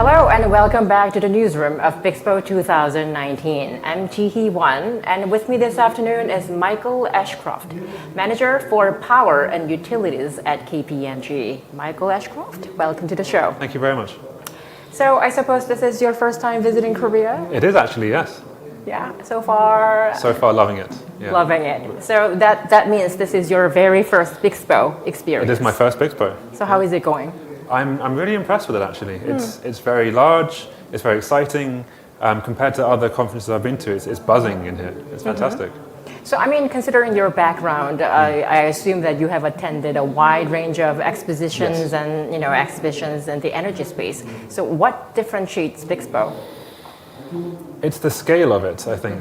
Hello and welcome back to the newsroom of Bixpo 2019. I'm Ji Hee-won, and with me this afternoon is Michael Ashcroft, Manager for Power and Utilities at KPMG. Michael Ashcroft, welcome to the show. Thank you very much. So I suppose this is your first time visiting Korea? It is actually, yes. Yeah, so far? So far, loving it. Yeah. Loving it. So that means this is your very first Bixpo experience. It is my first Bixpo. So how is it going? I'm really impressed with it actually. It's very large, it's very exciting. Compared to other conferences I've been to, it's buzzing in here. It's fantastic. So, I mean, considering your background, I assume that you have attended a wide range of expositions and, exhibitions in the energy space. So what differentiates Bixpo? It's the scale of it, I think.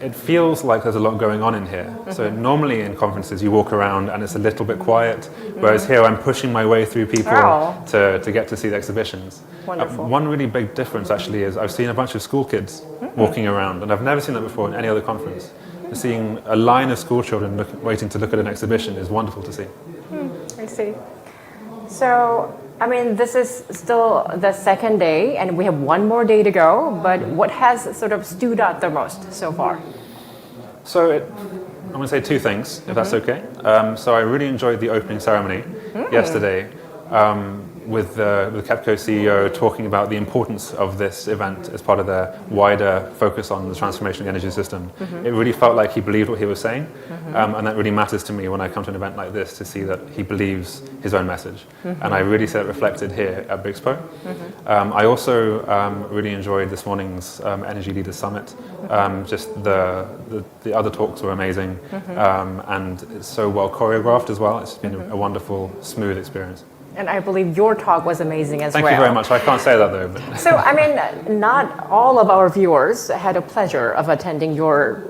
It feels like there's a lot going on in here. So normally in conferences you walk around and it's a little bit quiet, whereas here I'm pushing my way through people to get to see the exhibitions. Wonderful. One really big difference actually is I've seen a bunch of school kids walking around, and I've never seen that before in any other conference. Seeing a line of school children waiting to look at an exhibition is wonderful to see. I see. So, I mean, this is still the second day, and we have one more day to go, but what has sort of stood out the most so far? So, I'm going to say two things, if that's okay. So, I really enjoyed the opening ceremony yesterday with the KEPCO CEO talking about the importance of this event as part of their wider focus on the transformation of the energy system. It really felt like he believed what he was saying, and that really matters to me when I come to an event like this to see that he believes his own message. And I really see it reflected here at Bixpo. I also really enjoyed this morning's Energy Leaders Summit. Just the other talks were amazing, and it's so well choreographed as well. It's been a wonderful, smooth experience. And I believe your talk was amazing as well. Thank you very much. I can't say that though. But So, I mean, not all of our viewers had a pleasure of attending your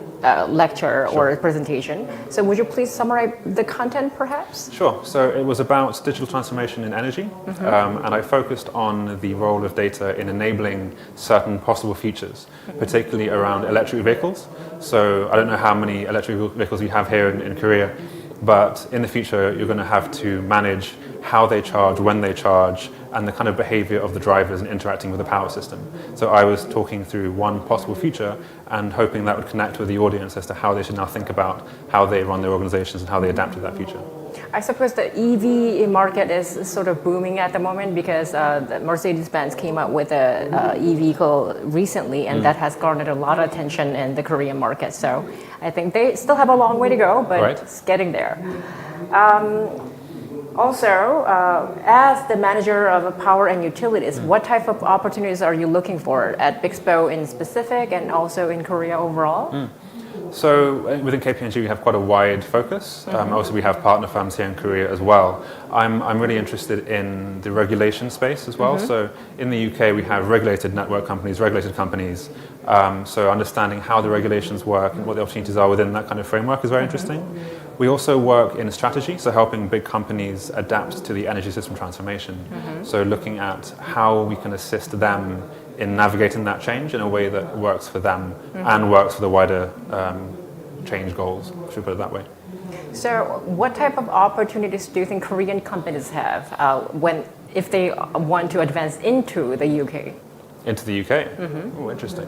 lecture or presentation. So would you please summarize the content perhaps? Sure. So it was about digital transformation in energy, and I focused on the role of data in enabling certain possible features, particularly around electric vehicles. So I don't know how many electric vehicles you have here in Korea, but in the future you're going to have to manage how they charge, when they charge, and the kind of behavior of the drivers and interacting with the power system. So I was talking through one possible feature and hoping that would connect with the audience as to how they should now think about how they run their organizations and how they adapt to that future. I suppose the EV market is sort of booming at the moment because Mercedes-Benz came out with a EV vehicle recently, and that has garnered a lot of attention in the Korean market. So I think they still have a long way to go, but it's getting there. Also, as the manager of power and utilities, what type of opportunities are you looking for at Bixpo in specific and also in Korea overall? So within KPMG we have quite a wide focus. Also we have partner firms here in Korea as well. I'm really interested in the regulation space as well. So in the UK we have regulated network companies, regulated companies. So understanding how the regulations work and what the opportunities are within that kind of framework is very interesting. We also work in strategy, so helping big companies adapt to the energy system transformation. So looking at how we can assist them in navigating that change in a way that works for them and works for the wider change goals, should we put it that way. So what type of opportunities do you think Korean companies have if they want to advance into the UK? Into the UK? Oh, interesting.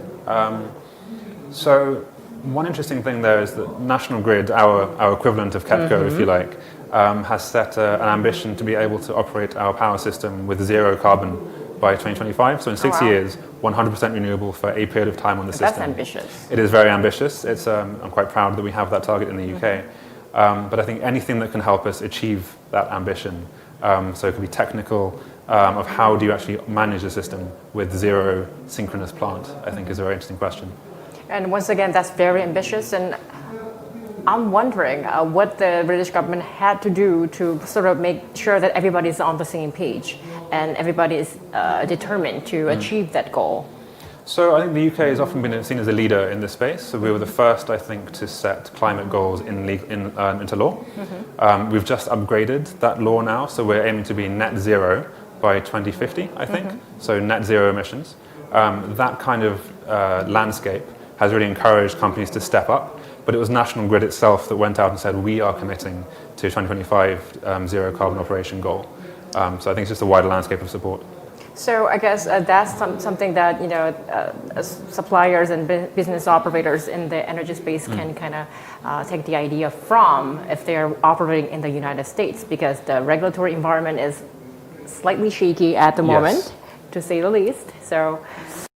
So one interesting thing there is that National Grid, our equivalent of KEPCO, if you like, has set an ambition to be able to operate our power system with zero carbon by 2025. So in 6 years, 100% renewable for a period of time on the system. That's ambitious. It is very ambitious. I'm quite proud that we have that target in the UK. But I think anything that can help us achieve that ambition, so it can be technical, of how do you actually manage a system with zero synchronous plant, I think is a very interesting question. And once again, that's very ambitious, and I'm wondering what the British government had to do to sort of make sure that everybody's on the same page and everybody is determined to achieve that goal. So I think the UK has often been seen as a leader in this space. So we were the first, I think, to set climate goals into law. We've just upgraded that law now, so we're aiming to be net zero by 2050, I think. So net zero emissions. That kind of landscape has really encouraged companies to step up. But it was National Grid itself that went out and said, we are committing to 2025 zero carbon operation goal. So I think it's just a wider landscape of support. So I guess that's something that suppliers and business operators in the energy space can kind of take the idea from if they're operating in the United States, because the regulatory environment is slightly shaky at the moment, to say the least. So,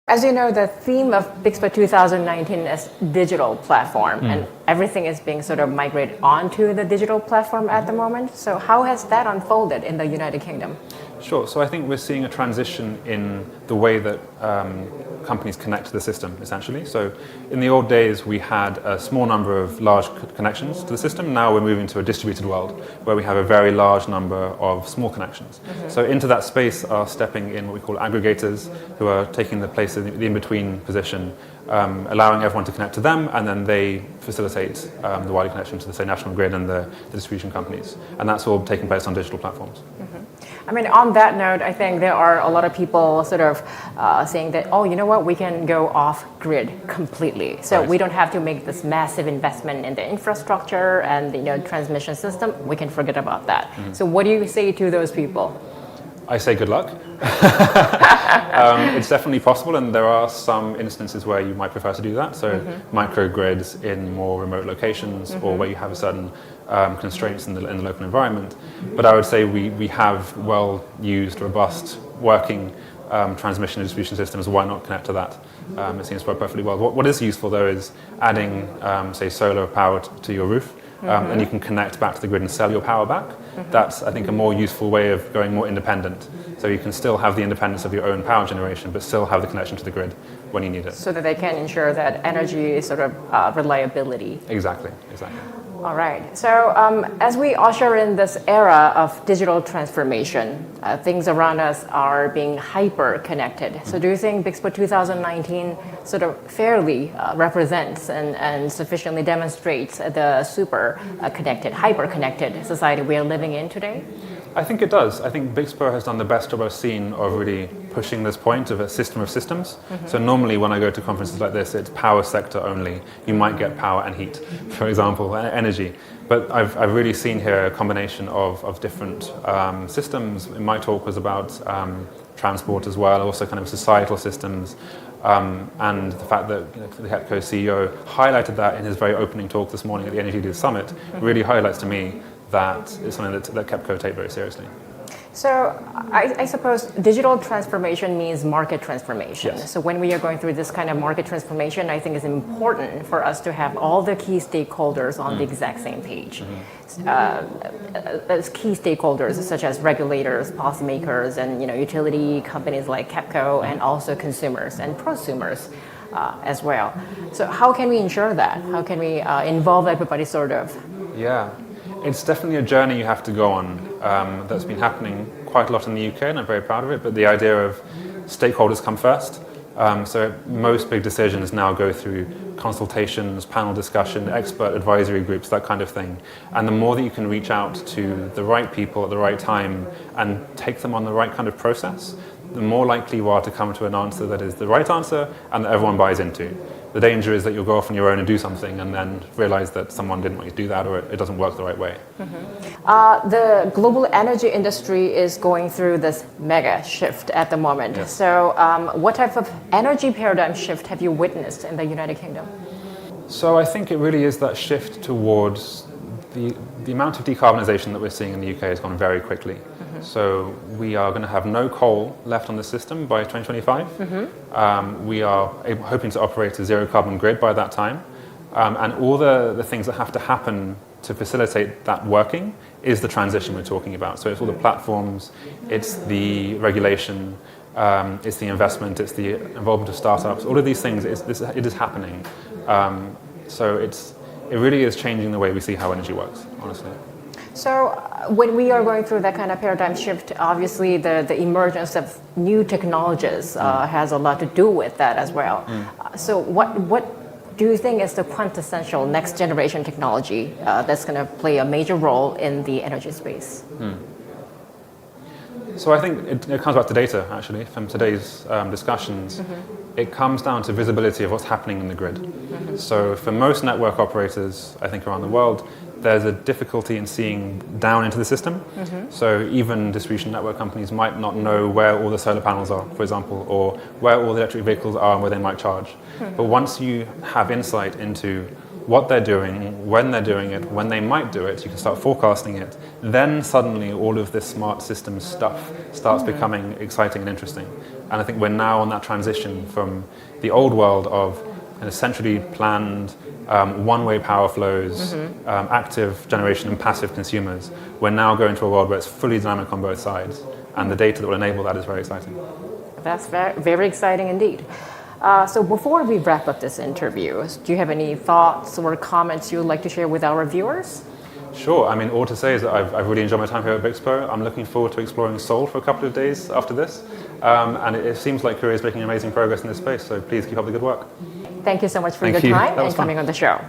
as you know, the theme of Bixpo 2019 is digital platform, and everything is being sort of migrated onto the digital platform at the moment. So how has that unfolded in the United Kingdom? Sure. So I think we're seeing a transition in the way that companies connect to the system, essentially. So in the old days, we had a small number of large connections to the system. Now we're moving to a distributed world where we have a very large number of small connections. So into that space are stepping in what we call aggregators, who are taking the place of the in-between position, allowing everyone to connect to them, and then they facilitate the wider connection to the, say, national grid and the distribution companies. And that's all taking place on digital platforms. I mean, on that note, I think there are a lot of people sort of saying that, oh, you know what, we can go off grid completely. So we don't have to make this massive investment in the infrastructure and the transmission system. We can forget about that. So what do you say to those people? I say good luck. It's definitely possible, and there are some instances where you might prefer to do that. So microgrids in more remote locations, or where you have certain constraints in the local environment. But I would say we have well-used, robust, working transmission and distribution systems. Why not connect to that? It seems to work perfectly well. What is useful, though, is adding, say, solar power to your roof. And you can connect back to the grid and sell your power back. That's, I think, a more useful way of going more independent. So you can still have the independence of your own power generation, but still have the connection to the grid when you need it. So that they can ensure that energy sort of reliability. Exactly. All right. So as we usher in this era of digital transformation, things around us are being hyper-connected. So do you think Bixpo 2019 sort of fairly represents and sufficiently demonstrates the super-connected, hyper-connected society we are living in today? I think it does. I think Bixpo has done the best job I've seen of really pushing this point of a system of systems. So normally when I go to conferences like this, it's power sector only. You might get power and heat, for example, energy. But I've really seen here a combination of different systems. In my talk was about transport as well, also kind of societal systems. And the fact that the KPMG CEO highlighted that in his very opening talk this morning at the Energy Leaders Summit really highlights to me that it's something that KPMG take very seriously. So I suppose digital transformation means market transformation. Yes. So when we are going through this kind of market transformation, I think it's important for us to have all the key stakeholders on the exact same page. Those key stakeholders such as regulators, policymakers, and utility companies like KPMG, and also consumers and prosumers as well. So how can we ensure that? How can we involve everybody sort of? Yeah. It's definitely a journey you have to go on that's been happening quite a lot in the UK, and I'm very proud of it, but the idea of stakeholders come first. So most big decisions now go through consultations, panel discussion, expert advisory groups, that kind of thing. And the more that you can reach out to the right people at the right time and take them on the right kind of process, the more likely you are to come to an answer that is the right answer and that everyone buys into. The danger is that you'll go off on your own and do something and then realize that someone didn't want you to do that, or it doesn't work the right way. The global energy industry is going through this mega shift at the moment. Yes. So what type of energy paradigm shift have you witnessed in the United Kingdom? So I think it really is that shift towards the amount of decarbonisation that we're seeing in the UK has gone very quickly. So we are going to have no coal left on the system by 2025. We are hoping to operate a zero carbon grid by that time. And all the things that have to happen to facilitate that working is the transition we're talking about. So it's all the platforms, it's the regulation, it's the investment, it's the involvement of startups. All of these things, it is happening. So it really is changing the way we see how energy works, honestly. So when we are going through that kind of paradigm shift, obviously the emergence of new technologies has a lot to do with that as well. So what do you think is the quintessential next generation technology that's going to play a major role in the energy space? So I think it comes back to data, actually, from today's discussions. It comes down to visibility of what's happening in the grid. So for most network operators, I think around the world, there's a difficulty in seeing down into the system. So even distribution network companies might not know where all the solar panels are, for example, or where all the electric vehicles are and where they might charge. But once you have insight into what they're doing, when they're doing it, when they might do it, you can start forecasting it. Then suddenly all of this smart system stuff starts becoming exciting and interesting. And I think we're now on that transition from the old world of centrally planned one-way power flows, active generation and passive consumers. We're now going to a world where it's fully dynamic on both sides, and the data that will enable that is very exciting. That's very exciting indeed. So before we wrap up this interview, do you have any thoughts or comments you would like to share with our viewers? Sure. I mean, all to say is that I've really enjoyed my time here at Bixpo. I'm looking forward to exploring Seoul for a couple of days after this. And it seems like Korea is making amazing progress in this space, so please keep up the good work. Thank you so much for Thank your you. time That and was fun. coming on the show.